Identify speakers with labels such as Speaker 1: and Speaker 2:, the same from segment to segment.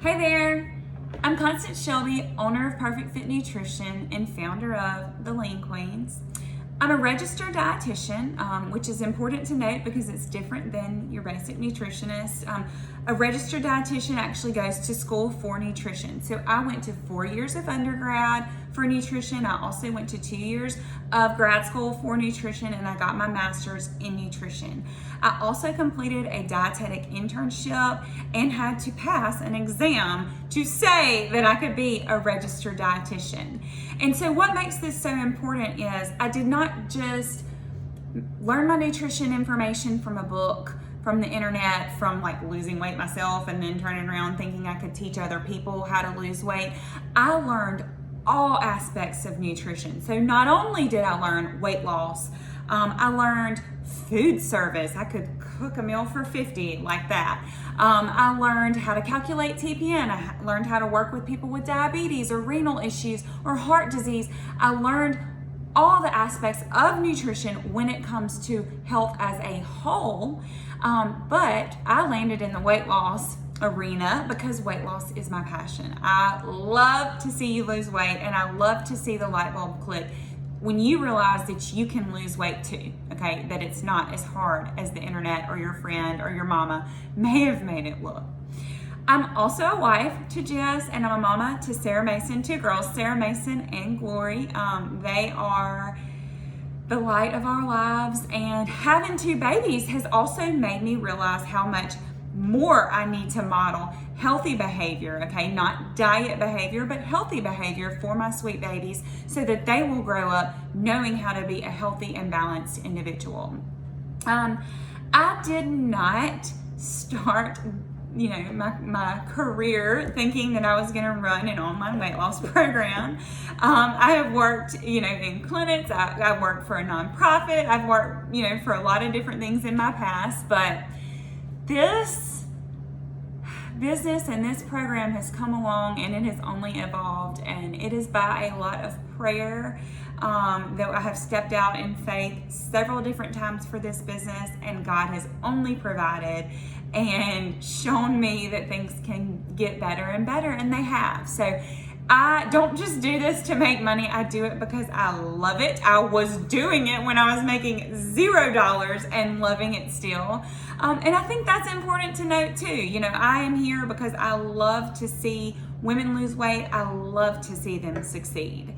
Speaker 1: Hey there, I'm Constance Shelby, owner of Perfect Fit Nutrition and founder of The Lean Queens. I'm a registered dietitian, which is important to note because it's different than your basic nutritionist. A registered dietitian actually goes to school for nutrition. So I went to 4 years of undergrad for nutrition. I also went to 2 years of grad school for nutrition, and I got my master's in nutrition. I also completed a dietetic internship and had to pass an exam to say that I could be a registered dietitian. And so what makes this so important is I did not just learn my nutrition information from a book, from the internet, from like losing weight myself and then turning around thinking I could teach other people how to lose weight. I learned all aspects of nutrition. So not only did I learn weight loss, I learned food service. I could cook a meal for 50 like that. I learned how to calculate TPN. I learned how to work with people with diabetes or renal issues or heart disease. I learned all the aspects of nutrition when it comes to health as a whole. But I landed in the weight loss arena because weight loss is my passion. I love to see you lose weight, and I love to see the light bulb click when you realize that you can lose weight too, okay? That it's not as hard as the internet or your friend or your mama may have made it look. I'm also a wife to Jess, and I'm a mama to Sarah Mason, 2 girls, Sarah Mason and Glory. They are the light of our lives, and having 2 babies has also made me realize how much more I need to model healthy behavior, okay? Not diet behavior, but healthy behavior for my sweet babies so that they will grow up knowing how to be a healthy and balanced individual. I did not start my career thinking that I was going to run an online weight loss program. I have worked, in clinics. I've worked for a nonprofit. I've worked, for a lot of different things in my past, but this business and this program has come along and it has only evolved, and it is by a lot of prayer that I have stepped out in faith several different times for this business, and God has only provided and shown me that things can get better and better, and they have. So I don't just do this to make money. I do it because I love it. I was doing it when I was making $0 and loving it still. And I think that's important to note too. I am here because I love to see women lose weight. I love to see them succeed.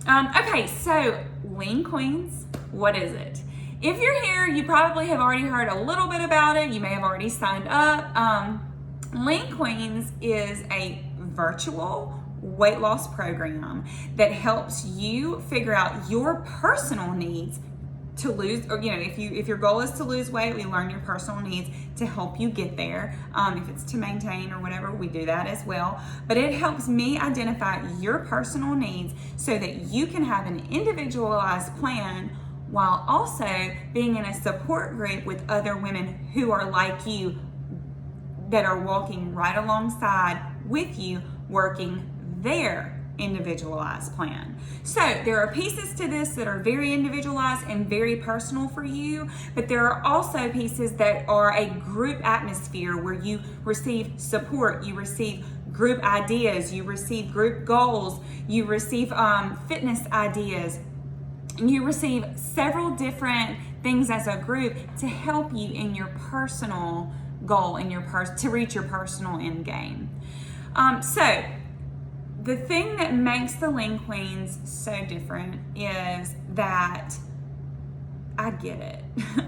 Speaker 1: Okay, so Lean Queens, what is it? If you're here, you probably have already heard a little bit about it. You may have already signed up. Lean Queens is a virtual weight loss program that helps you figure out your personal needs to lose, or if your goal is to lose weight, we learn your personal needs to help you get there. If it's to maintain or whatever, we do that as well. But it helps me identify your personal needs so that you can have an individualized plan while also being in a support group with other women who are like you, that are walking right alongside with you, working their individualized plan. So there are pieces to this that are very individualized and very personal for you, but there are also pieces that are a group atmosphere where you receive support, you receive group ideas, you receive group goals, you receive fitness ideas, and you receive several different things as a group to help you in your personal goal and to reach your personal end game. So the thing that makes the Lean Queens so different is that I get it.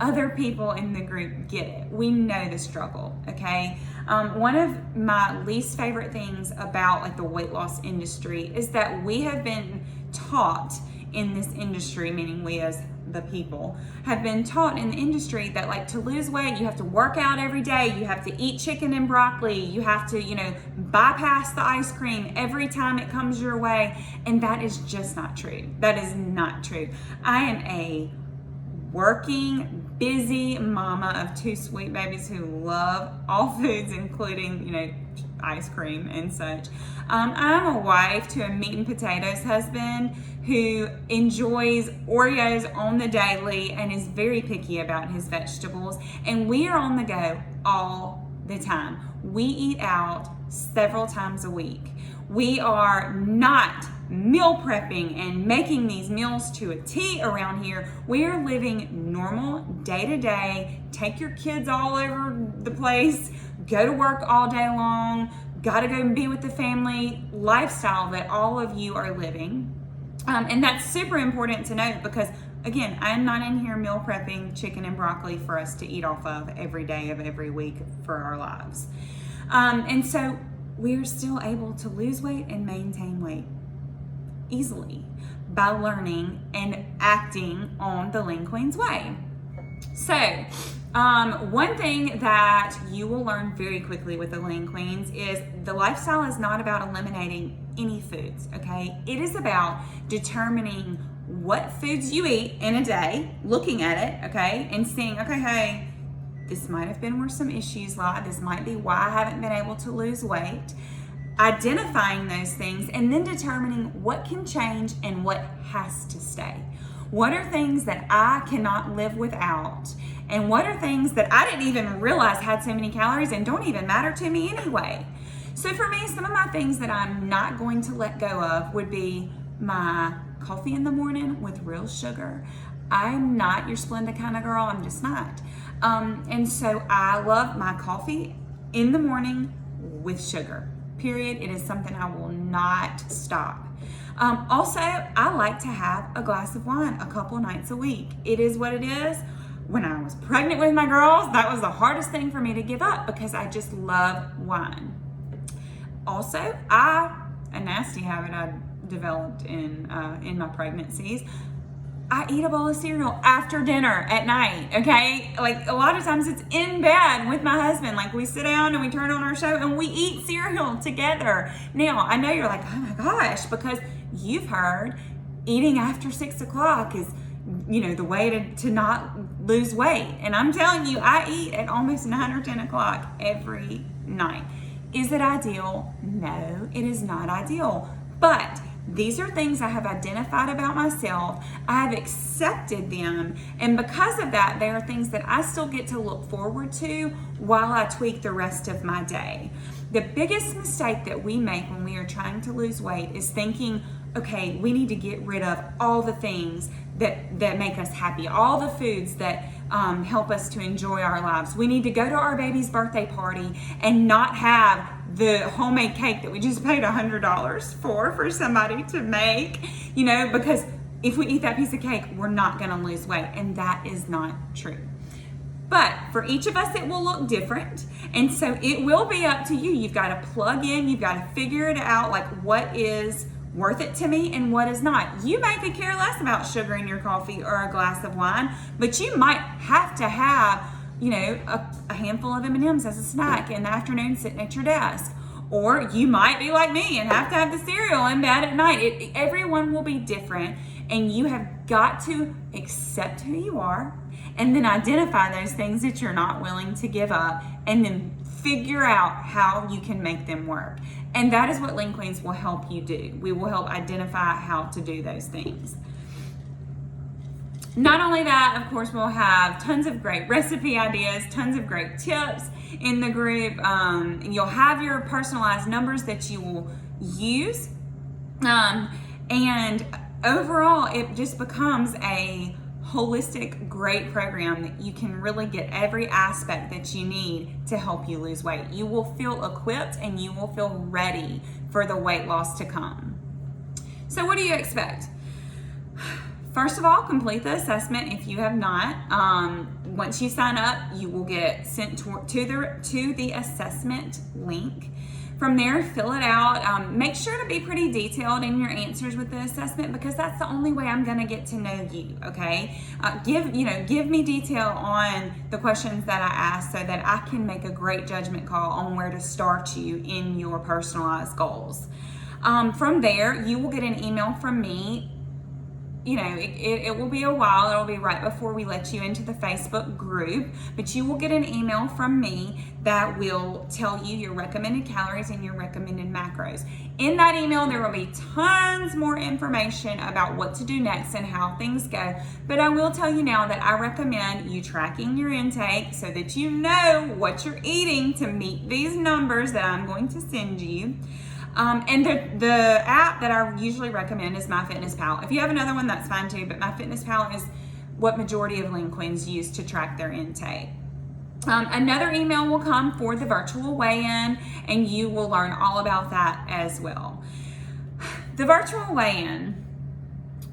Speaker 1: Other people in the group get it. We know the struggle, okay? One of my least favorite things about the weight loss industry is that we have been taught in this industry, meaning we as the people, have been taught in the industry that to lose weight, you have to work out every day, you have to eat chicken and broccoli, you have to, bypass the ice cream every time it comes your way. And that is just not true. That is not true. I am a working, busy mama of 2 sweet babies who love all foods, including, ice cream and such. I'm a wife to a meat and potatoes husband who enjoys Oreos on the daily and is very picky about his vegetables. And we are on the go all the time. we eat out several times a week. We are not meal prepping and making these meals to a T around here. We are living normal day to day, take your kids all over the place, go to work all day long, gotta go and be with the family lifestyle that all of you are living. And that's super important to note because, again, I'm not in here meal prepping chicken and broccoli for us to eat off of every day of every week for our lives. And so we're still able to lose weight and maintain weight easily by learning and acting on the Lean Queen's way. So, one thing that you will learn very quickly with the Lean Queens is the lifestyle is not about eliminating any foods, okay? It is about determining what foods you eat in a day, looking at it, okay, and seeing, okay, hey, this might have been where some issues lie. This might be why I haven't been able to lose weight. Identifying those things and then determining what can change and what has to stay. What are things that I cannot live without? And what are things that I didn't even realize had so many calories and don't even matter to me anyway? So for me, some of my things that I'm not going to let go of would be my coffee in the morning with real sugar. I'm not your Splenda kind of girl. I'm just not. And so I love my coffee in the morning with sugar. Period. It is something I will not stop. Also, I like to have a glass of wine a couple nights a week. It is what it is. When I was pregnant with my girls, that was the hardest thing for me to give up because I just love wine. Also, a nasty habit I developed in my pregnancies, I eat a bowl of cereal after dinner at night, okay? Like a lot of times it's in bed with my husband. Like we sit down and we turn on our show and we eat cereal together. Now, I know you're like, oh my gosh, because you've heard eating after 6 o'clock is, the way to not lose weight. And I'm telling you, I eat at almost 9 or 10 o'clock every night. Is it ideal? No, it is not ideal. But these are things I have identified about myself. I have accepted them. And because of that, they are things that I still get to look forward to while I tweak the rest of my day. The biggest mistake that we make when we are trying to lose weight is thinking, okay, we need to get rid of all the things that make us happy, all the foods that help us to enjoy our lives. We need to go to our baby's birthday party and not have the homemade cake that we just paid $100 for somebody to make, because if we eat that piece of cake, we're not going to lose weight, and that is not true. But for each of us, it will look different, and so it will be up to you. You've got to plug in, you've got to figure it out, like what is worth it to me and what is not. You may could care less about sugar in your coffee or a glass of wine, but you might have to have a handful of M&Ms as a snack in the afternoon sitting at your desk. Or you might be like me and have to have the cereal in bed at night. Everyone will be different, and you have got to accept who you are and then identify those things that you're not willing to give up and then figure out how you can make them work. And that is what Lean Queens will help you do. We will help identify how to do those things. Not only that, of course, we'll have tons of great recipe ideas, tons of great tips in the group. You'll have your personalized numbers that you will use. And overall, it just becomes a holistic, great program that you can really get every aspect that you need to help you lose weight. You will feel equipped and you will feel ready for the weight loss to come. So what do you expect? First of all, complete the assessment if you have not. Once you sign up, you will get sent to the assessment link. From there, fill it out. Make sure to be pretty detailed in your answers with the assessment because that's the only way I'm going to get to know you, okay? Give me detail on the questions that I ask so that I can make a great judgment call on where to start you in your personalized goals. From there, you will get an email from me it will be a while. It'll be right before we let you into the Facebook group, but you will get an email from me that will tell you your recommended calories and your recommended macros. In that email, there will be tons more information about what to do next and how things go. But I will tell you now that I recommend you tracking your intake so that you know what you're eating to meet these numbers that I'm going to send you. And the app that I usually recommend is MyFitnessPal. If you have another one, that's fine too, but MyFitnessPal is what majority of lean queens use to track their intake. Another email will come for the virtual weigh-in, and you will learn all about that as well. The virtual weigh-in.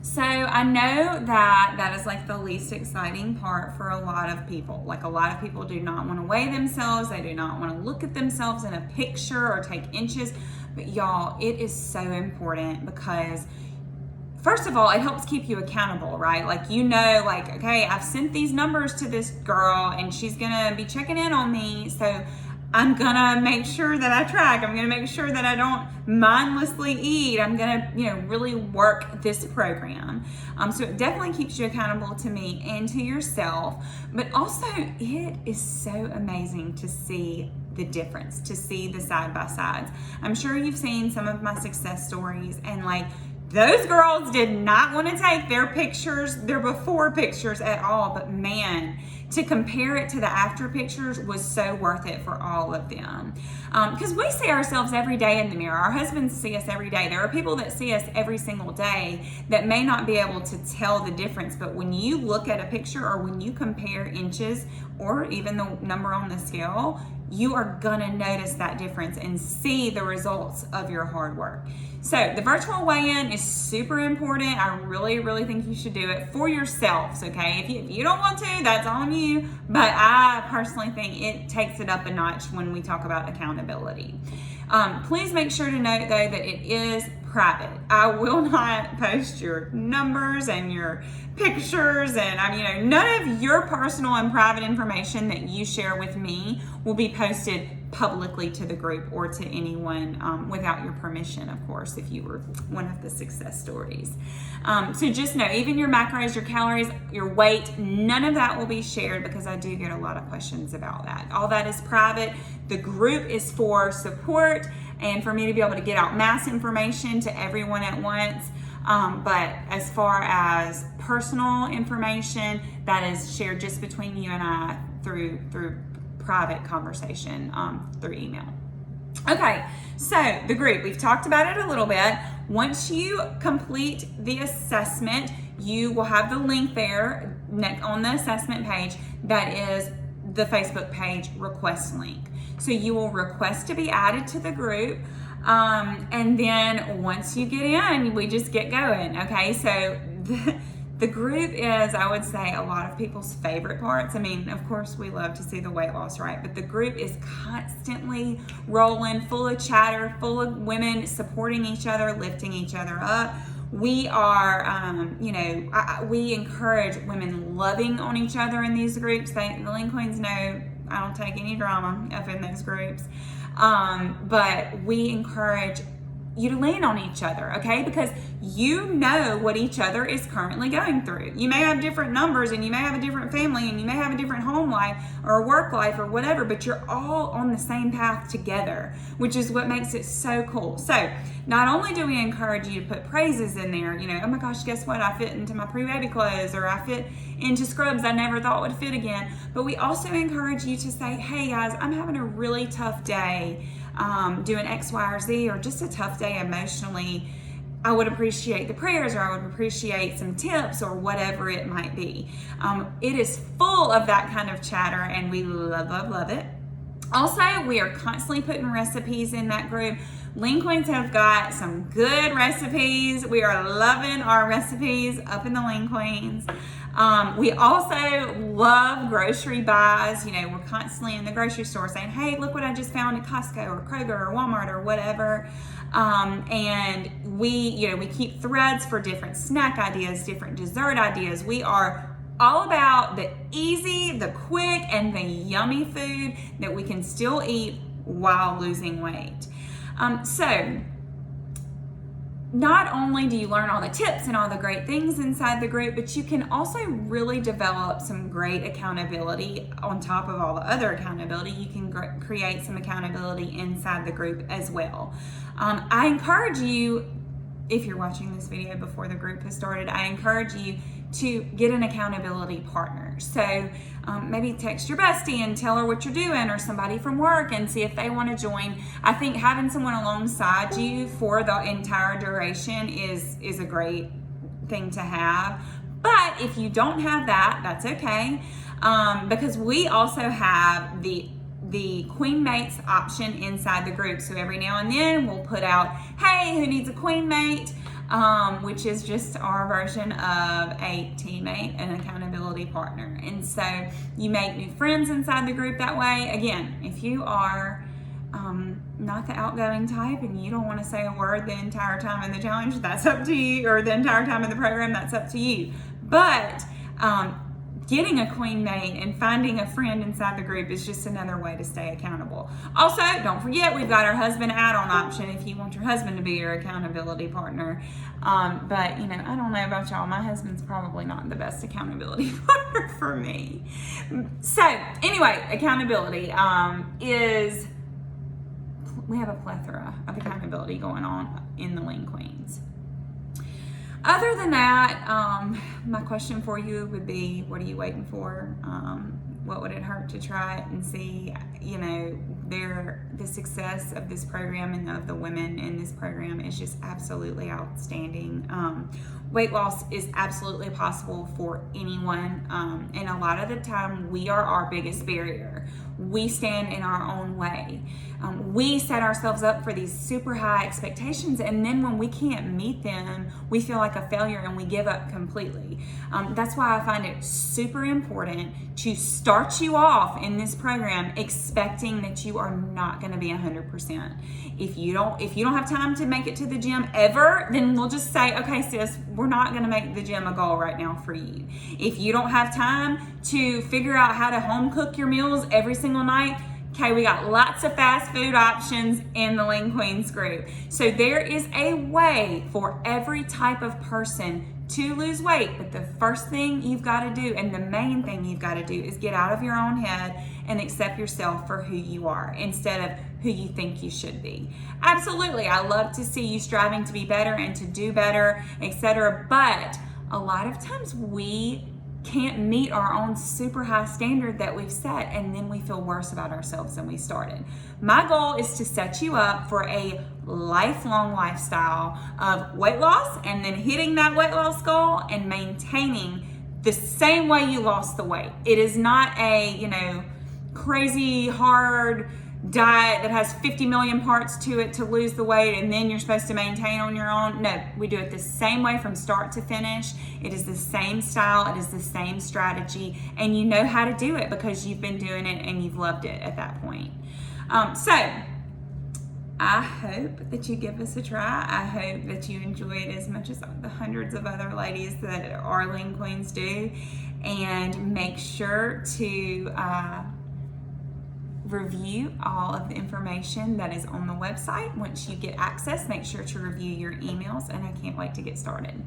Speaker 1: So I know that is like the least exciting part for a lot of people. Like, a lot of people do not want to weigh themselves. They do not want to look at themselves in a picture or take inches. But y'all, it is so important because first of all, it helps keep you accountable, right? Like, like, okay, I've sent these numbers to this girl and she's gonna be checking in on me. So I'm gonna make sure that I track. I'm gonna make sure that I don't mindlessly eat. I'm gonna, really work this program. So it definitely keeps you accountable to me and to yourself. But also, it is so amazing to see the difference, to see the side by sides. I'm sure you've seen some of my success stories, and like, those girls did not want to take their pictures, their before pictures at all, but man, to compare it to the after pictures was so worth it for all of them. Because we see ourselves every day in the mirror. Our husbands see us every day. There are people that see us every single day that may not be able to tell the difference, but when you look at a picture or when you compare inches or even the number on the scale, you are gonna notice that difference and see the results of your hard work. So the virtual weigh-in is super important. I really, really think you should do it for yourselves, okay? If you don't want to, that's on you, but I personally think it takes it up a notch when we talk about accountability. Please make sure to note, though, that it is private. I will not post your numbers and your pictures, and none of your personal and private information that you share with me will be posted publicly to the group or to anyone without your permission, of course, if you were one of the success stories. So just know, even your macros, your calories, your weight, none of that will be shared because I do get a lot of questions about that. All that is private. The group is for support and for me to be able to get out mass information to everyone at once. But as far as personal information, that is shared just between you and I through private conversation through email. Okay, so the group, we've talked about it a little bit. Once you complete the assessment, you will have the link there on the assessment page that is the Facebook page request link. So you will request to be added to the group. And then once you get in, we just get going. Okay, so the group is, I would say, a lot of people's favorite parts. I mean, of course, we love to see the weight loss, right? But the group is constantly rolling, full of chatter, full of women supporting each other, lifting each other up. We are, we encourage women loving on each other in these groups. The Lean Queens know I don't take any drama up in those groups. But we encourage you to lean on each other, okay? Because you know what each other is currently going through. You may have different numbers and you may have a different family and you may have a different home life or work life or whatever, but you're all on the same path together, which is what makes it so cool. So not only do we encourage you to put praises in there, oh my gosh, guess what? I fit into my pre-baby clothes, or I fit into scrubs I never thought would fit again. But we also encourage you to say, hey guys, I'm having a really tough day doing X, Y, or Z, or just a tough day emotionally. I would appreciate the prayers, or I would appreciate some tips, or whatever it might be. It is full of that kind of chatter, and we love it. Also, we are constantly putting recipes in that group. Lean Queens have got some good recipes. We are loving our recipes up in the Lean Queens. We also love grocery buys. We're constantly in the grocery store saying, hey, look what I just found at Costco or Kroger or Walmart or whatever. And we keep threads for different snack ideas, different dessert ideas. We are all about the easy, the quick, and the yummy food that we can still eat while losing weight. So not only do you learn all the tips and all the great things inside the group, but you can also really develop some great accountability on top of all the other accountability. You can create some accountability inside the group as well. I encourage you, if you're watching this video before the group has started, I encourage you to get an accountability partner. So maybe text your bestie and tell her what you're doing, or somebody from work, and see if they want to join. I think having someone alongside you for the entire duration is a great thing to have. But if you don't have that, that's okay, because we also have the queen mates option inside the group. So every now and then we'll put out, hey, who needs a queen mate? Which is just our version of a teammate and accountability partner. And so you make new friends inside the group that way. Again, if you are not the outgoing type and you don't want to say a word the entire time in the challenge, that's up to you, or the entire time in the program, that's up to you. But getting a queen mate and finding a friend inside the group is just another way to stay accountable. Also, don't forget, we've got our husband add-on option if you want your husband to be your accountability partner. But, you know, I don't know about y'all. My husband's probably not the best accountability partner for me. So, anyway, accountability is, we have a plethora of accountability going on in the Lean Queens. Other than that, my question for you would be, what are you waiting for? What would it hurt to try it and see? You know, the success of this program and of the women in this program is just absolutely outstanding. Weight loss is absolutely possible for anyone, and a lot of the time we are our biggest barrier. We stand in our own way. We set ourselves up for these super high expectations, and then when we can't meet them, we feel like a failure and we give up completely. That's why I find it super important to start you off in this program expecting that you are not going to be 100%. If you don't have time to make it to the gym ever, then we'll just say, okay, sis, we're not going to make the gym a goal right now for you. If you don't have time to figure out how to home cook your meals every single night, okay, we got lots of fast food options in the Lean Queens group. So there is a way for every type of person to lose weight, but the first thing you've got to do, and the main thing you've got to do, is get out of your own head and accept yourself for who you are instead of who you think you should be. Absolutely, I love to see you striving to be better and to do better, etc. But a lot of times we can't meet our own super high standard that we've set, and then we feel worse about ourselves than we started. My goal is to set you up for a lifelong lifestyle of weight loss, and then hitting that weight loss goal and maintaining the same way you lost the weight. It is not a, you know, crazy hard diet that has 50 million parts to it to lose the weight and then you're supposed to maintain on your own. No, we do it the same way from start to finish. It is the same style, it is the same strategy, and you know how to do it because you've been doing it and you've loved it at that point. So I hope that you give us a try. I hope that you enjoy it as much as the hundreds of other ladies that our Lean Queens do, and make sure to review all of the information that is on the website. Once you get access, make sure to review your emails, and I can't wait to get started.